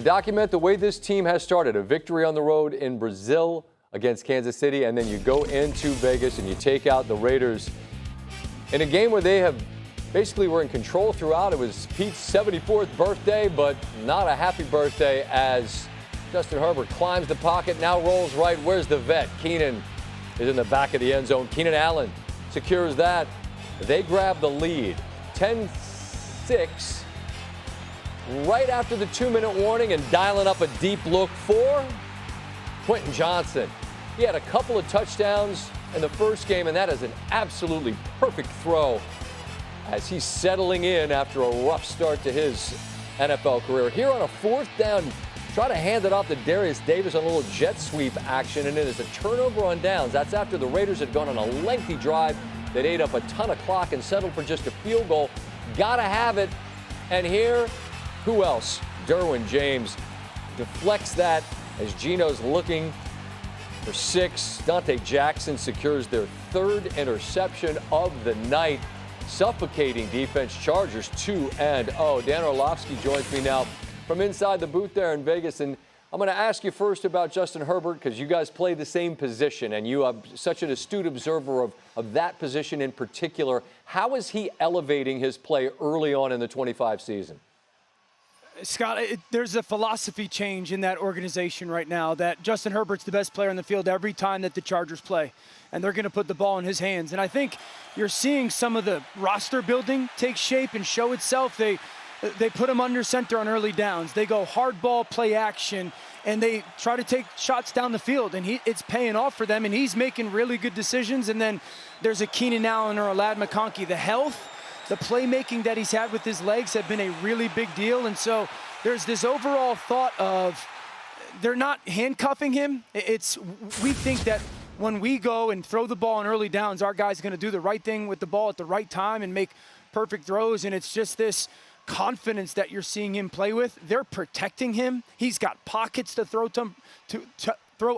to document the way this team has started. A victory on the road in Brazil against Kansas City, and then you go into Vegas and you take out the Raiders in a game where they have basically were in control throughout. It was Pete's 74th birthday, but not a happy birthday as Justin Herbert climbs the pocket, now rolls right. Where's the vet? Keenan is in the back of the end zone. Keenan Allen secures that. They grab the lead, 10-6, right after the 2-minute warning, and dialing up a deep look for Quentin Johnson. He had a couple of touchdowns in the first game, and that is an absolutely perfect throw as he's settling in after a rough start to his NFL career. Here on a 4th down, try to hand it off to Darius Davis on a little jet sweep action, and it is a turnover on downs. That's after the Raiders had gone on a lengthy drive that ate up a ton of clock and settled for just a field goal. Gotta have it. And here, who else? Derwin James deflects that as Geno's looking for 6. Dante Jackson secures their 3rd interception of the night. Suffocating defense. Chargers 2-0. Dan Orlovsky joins me now from inside the booth there in Vegas. And I'm going to ask you first about Justin Herbert, because you guys play the same position and you are such an astute observer of that position in particular. How is he elevating his play early on in the 25 season? Scott, there's a philosophy change in that organization right now that Justin Herbert's the best player on the field every time that the Chargers play, and they're going to put the ball in his hands. And I think you're seeing some of the roster building take shape and show itself. They put him under center on early downs. They go hard ball, play action, and they try to take shots down the field, and it's paying off for them, and he's making really good decisions. And then there's a Keenan Allen or a Lad McConkey. The health, the playmaking that he's had with his legs have been a really big deal. And so there's this overall thought of they're not handcuffing him. We think that when we go and throw the ball on early downs, our guy's going to do the right thing with the ball at the right time and make perfect throws. And it's just this confidence that you're seeing him play with. They're protecting him. He's got pockets to throw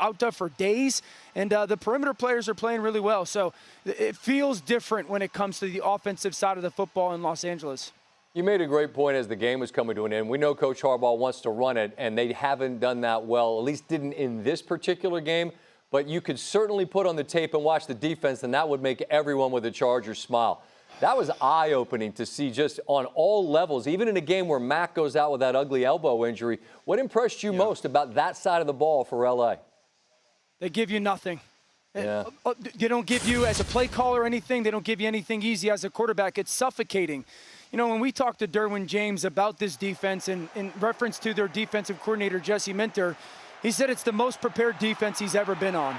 out to for days, and the perimeter players are playing really well. So it feels different when it comes to the offensive side of the football in Los Angeles. You made a great point as the game was coming to an end. We know Coach Harbaugh wants to run it, and they haven't done that well, at least didn't in this particular game. But you could certainly put on the tape and watch the defense, and that would make everyone with the Chargers smile. That was eye-opening to see just on all levels, even in a game where Mac goes out with that ugly elbow injury. What impressed you most about that side of the ball for L.A.? They give you nothing. Yeah. They don't give you, as a play caller or anything, they don't give you anything easy as a quarterback. It's suffocating. You know, when we talked to Derwin James about this defense and in reference to their defensive coordinator, Jesse Minter, he said it's the most prepared defense he's ever been on.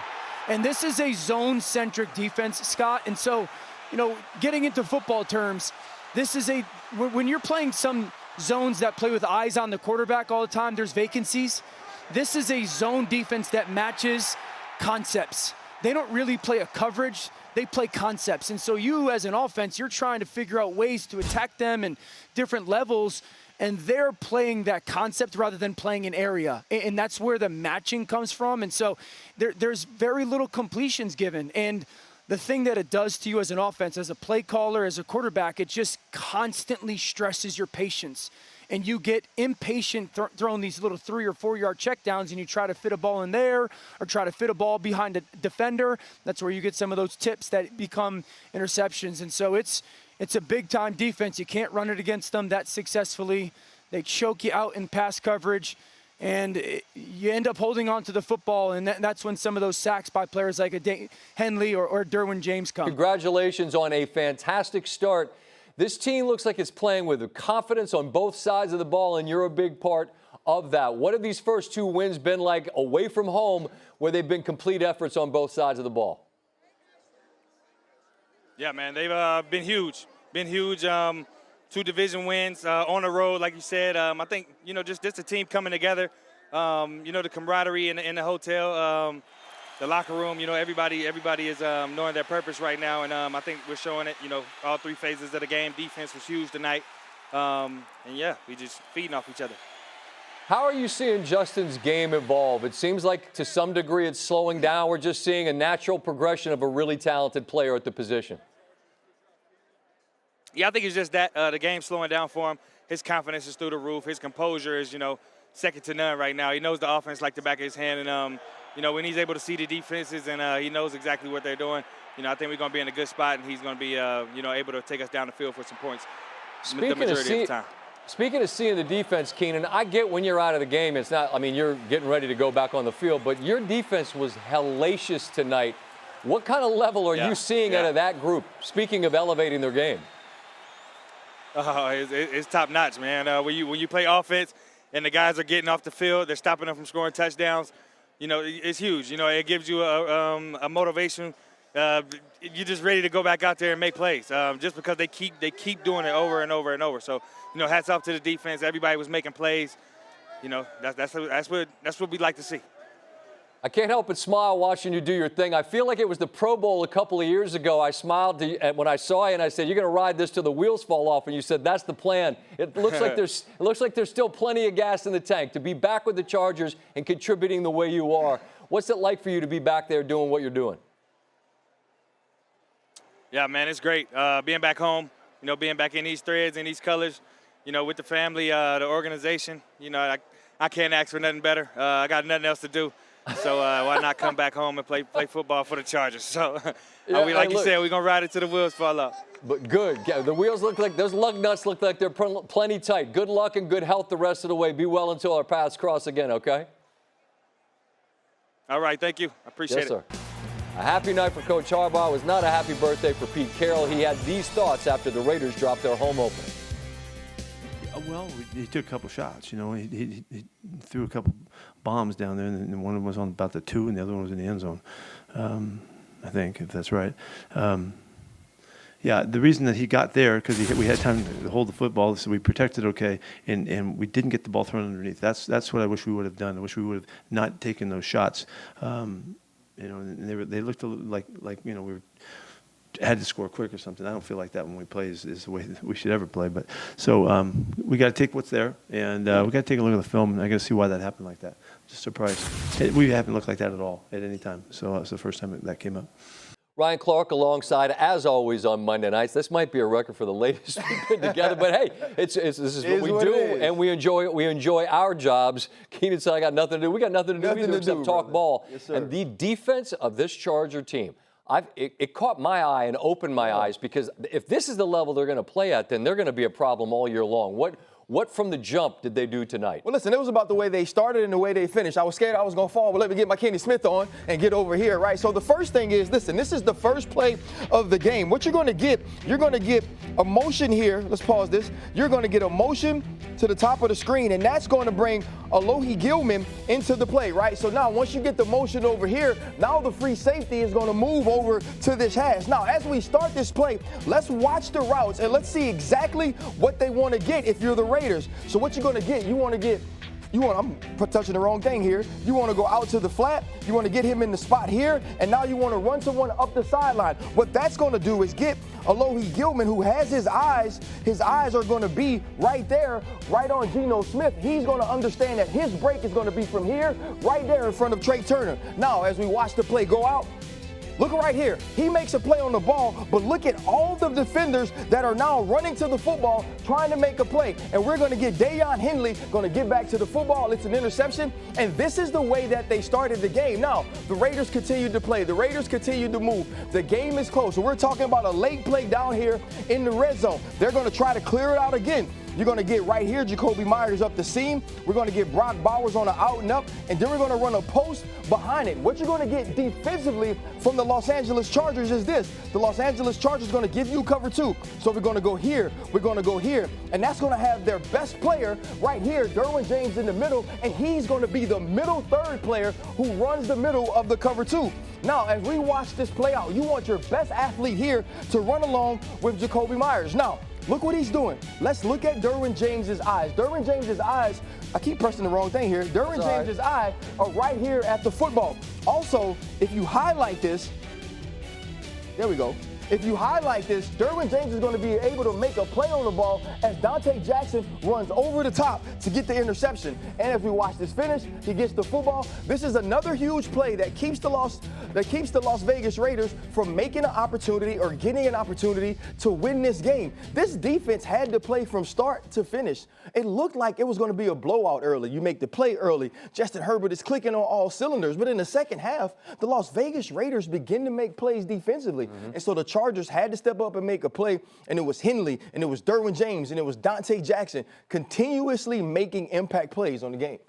And this is a zone-centric defense, Scott. And so, you know, getting into football terms, this is when you're playing some zones that play with eyes on the quarterback all the time, there's vacancies. This is a zone defense that matches concepts. They don't really play a coverage, they play concepts. And so you as an offense, you're trying to figure out ways to attack them in different levels, and they're playing that concept rather than playing an area. And that's where the matching comes from. And so there's very little completions given. And the thing that it does to you as an offense, as a play caller, as a quarterback, it just constantly stresses your patience. And you get impatient throwing these little 3 or 4 yard checkdowns, and you try to fit a ball in there or try to fit a ball behind a defender. That's where you get some of those tips that become interceptions. And so it's a big-time defense. You can't run it against them that successfully. They choke you out in pass coverage, and you end up holding on to the football, and that's when some of those sacks by players like Henley or Derwin James come. Congratulations on a fantastic start. This team looks like it's playing with confidence on both sides of the ball, and you're a big part of that. What have these first 2 wins been like away from home where they've been complete efforts on both sides of the ball? Yeah, man, they've been huge. 2 division wins on the road, like you said. I think, you know, just a team coming together. You know, the camaraderie in the hotel, the locker room, you know, everybody is knowing their purpose right now. And I think we're showing it, you know, all 3 phases of the game. Defense was huge tonight. And, yeah, we just feeding off each other. How are you seeing Justin's game evolve? It seems like to some degree it's slowing down. We're just seeing a natural progression of a really talented player at the position. Yeah, I think it's just that the game's slowing down for him. His confidence is through the roof. His composure is, you know, second to none right now. He knows the offense like the back of his hand, and when he's able to see the defenses and he knows exactly what they're doing, I think we're going to be in a good spot, and he's going to be able to take us down the field for some points the majority of the time. Speaking of seeing the defense, Keenan, I get when you're out of the game, it's not, you're getting ready to go back on the field, but your defense was hellacious tonight. What kind of level are you seeing out of that group, speaking of elevating their game? It's top notch, man. When you play offense and the guys are getting off the field, they're stopping them from scoring touchdowns, it's huge. It gives you a motivation. You're just ready to go back out there and make plays, just because they keep doing it over and over and over. So, hats off to the defense. Everybody was making plays. That's what we like to see. I can't help but smile watching you do your thing. I feel like it was the Pro Bowl a couple of years ago. I smiled when I saw you, and I said, "You're going to ride this till the wheels fall off." And you said, "That's the plan." It looks like there's still plenty of gas in the tank to be back with the Chargers and contributing the way you are. What's it like for you to be back there doing what you're doing? Yeah, man, it's great being back home. Being back in these threads and these colors. With the family, the organization. I can't ask for nothing better. I got nothing else to do. So why not come back home and play football for the Chargers? So you said, we're going to ride it till the wheels fall off. But good. Yeah, the wheels look like, those lug nuts look like they're plenty tight. Good luck and good health the rest of the way. Be well until our paths cross again, okay? All right, thank you. I appreciate it. Yes, sir. A happy night for Coach Harbaugh. It was not a happy birthday for Pete Carroll. He had these thoughts after the Raiders dropped their home opener. Well, he took a couple shots. He threw a couple bombs down there, and one of them was on about the 2, and the other one was in the end zone, I think, if that's right. The reason that he got there, because we had time to hold the football, so we protected okay, and we didn't get the ball thrown underneath. That's what I wish we would have done. I wish we would have not taken those shots. And they looked like we had to score quick or something. I don't feel like that when we play is the way that we should ever play. But so we got to take what's there, and we got to take a look at the film, and I got to see why that happened like that. Just surprised. We haven't looked like that at all at any time. So it's the first time that came up. Ryan Clark alongside, as always, on Monday nights. This might be a record for the latest we've been together, but hey, this is what we do, and we enjoy our jobs. Keenan said, "I got nothing to do." We got nothing to do either except talk ball. Yes, sir. And the defense of this Charger team, it caught my eye and opened my eyes, because if this is the level they're going to play at, then they're going to be a problem all year long. What from the jump did they do tonight? Well, listen, it was about the way they started and the way they finished. I was scared I was going to fall, but let me get my Kenny Smith on and get over here, right? So the first thing is, listen, this is the first play of the game. What you're going to get a motion here. Let's pause this. You're going to get a motion to the top of the screen, and that's going to bring Alohi Gilman into the play, right? So now once you get the motion over here, now the free safety is going to move over to this hash. Now, as we start this play, let's watch the routes and let's see exactly what they want to get if you're the Raiders. So what you're going to get, I'm touching the wrong thing here. You want to go out to the flat. You want to get him in the spot here. And now you want to run someone up the sideline. What that's going to do is get Alohi Gilman, who has his eyes are going to be right there, right on Geno Smith. He's going to understand that his break is going to be from here, right there in front of Trey Turner. Now, as we watch the play go out, look right here. He makes a play on the ball, but look at all the defenders that are now running to the football, trying to make a play. And we're going to get Dayon Henley going to get back to the football. It's an interception. And this is the way that they started the game. Now, the Raiders continued to play. The Raiders continued to move. The game is close. So we're talking about a late play down here in the red zone. They're going to try to clear it out again. You're going to get right here Jacoby Myers up the seam. We're going to get Brock Bowers on the out and up, and then we're going to run a post behind it. What you're going to get defensively from the Los Angeles Chargers is this. The Los Angeles Chargers are going to give you cover 2. So we're going to go here. We're going to go here. And that's going to have their best player right here, Derwin James, in the middle, and he's going to be the middle third player who runs the middle of the cover 2. Now, as we watch this play out, you want your best athlete here to run along with Jacoby Myers. Now, look what he's doing. Let's look at Derwin James's eyes. Derwin James's eyes, I keep pressing the wrong thing here. Derwin James's eyes are right here at the football. Also, if you highlight this, there we go. If you highlight this, Derwin James is going to be able to make a play on the ball as Dante Jackson runs over the top to get the interception. And as we watch this finish, he gets the football. This is another huge play that keeps the Las Vegas Raiders from making an opportunity or getting an opportunity to win this game. This defense had to play from start to finish. It looked like it was going to be a blowout early. You make the play early. Justin Herbert is clicking on all cylinders. But in the second half, the Las Vegas Raiders begin to make plays defensively. And so the Chargers had to step up and make a play. And it was Henley, and it was Derwin James, and it was Dante Jackson continuously making impact plays on the game.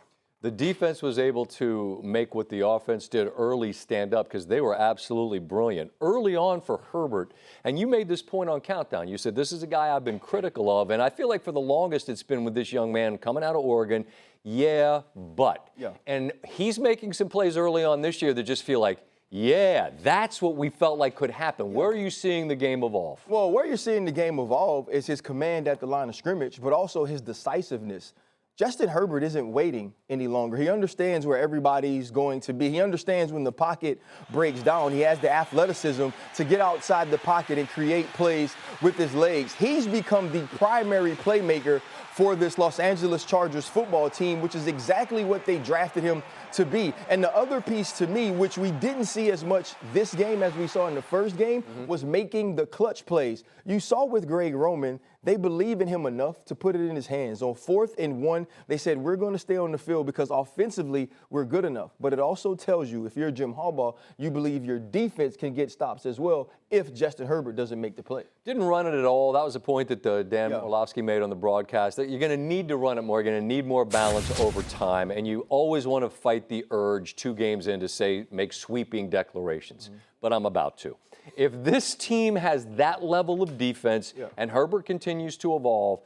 The defense was able to make what the offense did early stand up because they were absolutely brilliant. Early on for Herbert, and you made this point on Countdown. You said, this is a guy I've been critical of, and I feel like for the longest it's been with this young man coming out of Oregon. But. And he's making some plays early on this year that just feel like, yeah, that's what we felt like could happen. Where are you seeing the game evolve? Well, where you're seeing the game evolve is his command at the line of scrimmage, but also his decisiveness. Justin Herbert isn't waiting any longer. He understands where everybody's going to be. He understands when the pocket breaks down. He has the athleticism to get outside the pocket and create plays with his legs. He's become the primary playmaker for this Los Angeles Chargers football team, which is exactly what they drafted him to be. And the other piece to me, which we didn't see as much this game as we saw in the first game, was making the clutch plays. You saw with Greg Roman, they believe in him enough to put it in his hands. On 4th and 1, they said, we're going to stay on the field because offensively we're good enough. But it also tells you, if you're Jim Harbaugh, you believe your defense can get stops as well if Justin Herbert doesn't make the play. Didn't run it at all. That was a point that Dan Orlovsky made on the broadcast, that you're going to need to run it more. You're going to need more balance over time. And you always want to fight the urge 2 games in to say, make sweeping declarations. But I'm about to. If this team has that level of defense and Herbert continues to evolve,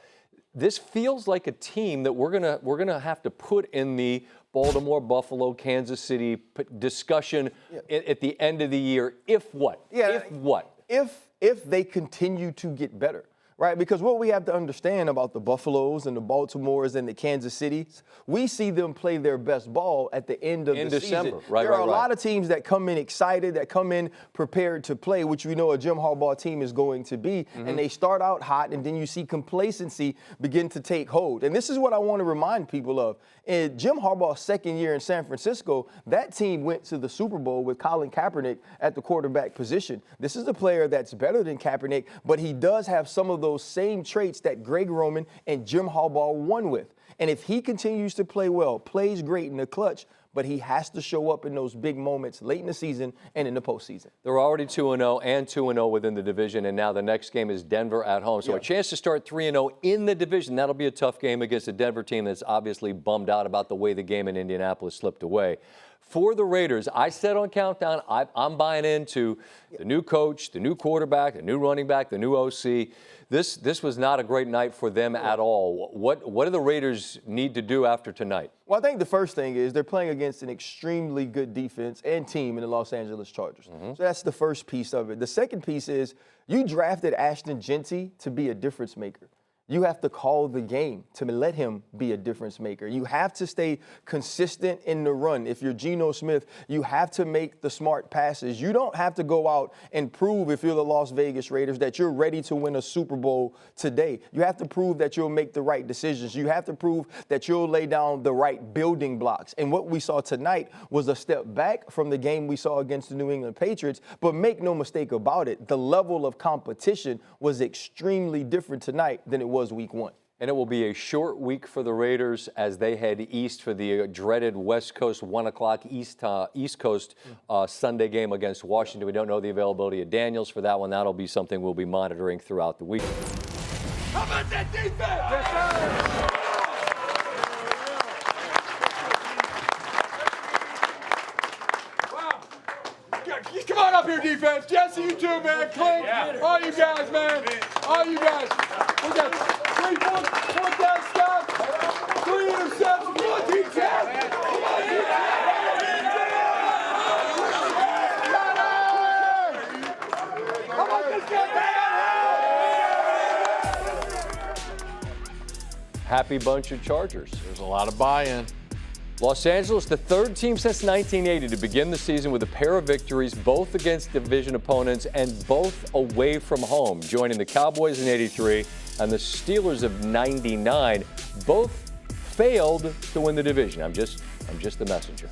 this feels like a team that we're gonna have to put in the Baltimore, Buffalo, Kansas City discussion at the end of the year. If what? If what? If they continue to get better. Right, because what we have to understand about the Buffaloes and the Baltimores and the Kansas Cities, we see them play their best ball at the end of the December. season. There are a lot of teams that come in excited, that come in prepared to play, which we know a Jim Harbaugh team is going to be, and they start out hot, and then you see complacency begin to take hold. And this is what I want to remind people of. In Jim Harbaugh's second year in San Francisco, that team went to the Super Bowl with Colin Kaepernick at the quarterback position. This is a player that's better than Kaepernick, but he does have some of those same traits that Greg Roman and Jim Harbaugh won with. And if he continues to play well, plays great in the clutch, but he has to show up in those big moments late in the season and in the postseason. They're already 2-0 and 2-0 within the division, and now the next game is Denver at home. So a chance to start 3-0 in the division. That'll be a tough game against a Denver team that's obviously bummed out about the way the game in Indianapolis slipped away. For the Raiders, I said on Countdown, I'm buying into the new coach, the new quarterback, the new running back, the new OC. This was not a great night for them at all. What do the Raiders need to do after tonight? Well, I think the first thing is they're playing against an extremely good defense and team in the Los Angeles Chargers. So that's the first piece of it. The second piece is you drafted Ashton Genty to be a difference maker. You have to call the game to let him be a difference maker. You have to stay consistent in the run. If you're Geno Smith, you have to make the smart passes. You don't have to go out and prove, if you're the Las Vegas Raiders, that you're ready to win a Super Bowl today. You have to prove that you'll make the right decisions. You have to prove that you'll lay down the right building blocks. And what we saw tonight was a step back from the game we saw against the New England Patriots. But make no mistake about it, the level of competition was extremely different tonight than it was week 1. And it will be a short week for the Raiders as they head east for the dreaded West Coast 1 o'clock East Coast Sunday game against Washington. We don't know the availability of Daniels for that one. That'll be something we'll be monitoring throughout the week. How about that defense? Yes, sir. Come on up here, defense. Jesse, you too, man. Clint, all you guys, man. All you guys. We got 3 fourth down stops, 3 interceptions. Come on, team chat. Come on, team chat. How about this guy? Happy bunch of Chargers. There's a lot of buy-in. Los Angeles, the third team since 1980 to begin the season with a pair of victories, both against division opponents and both away from home, joining the Cowboys in '83 and the Steelers of '99. Both failed to win the division. I'm just the messenger.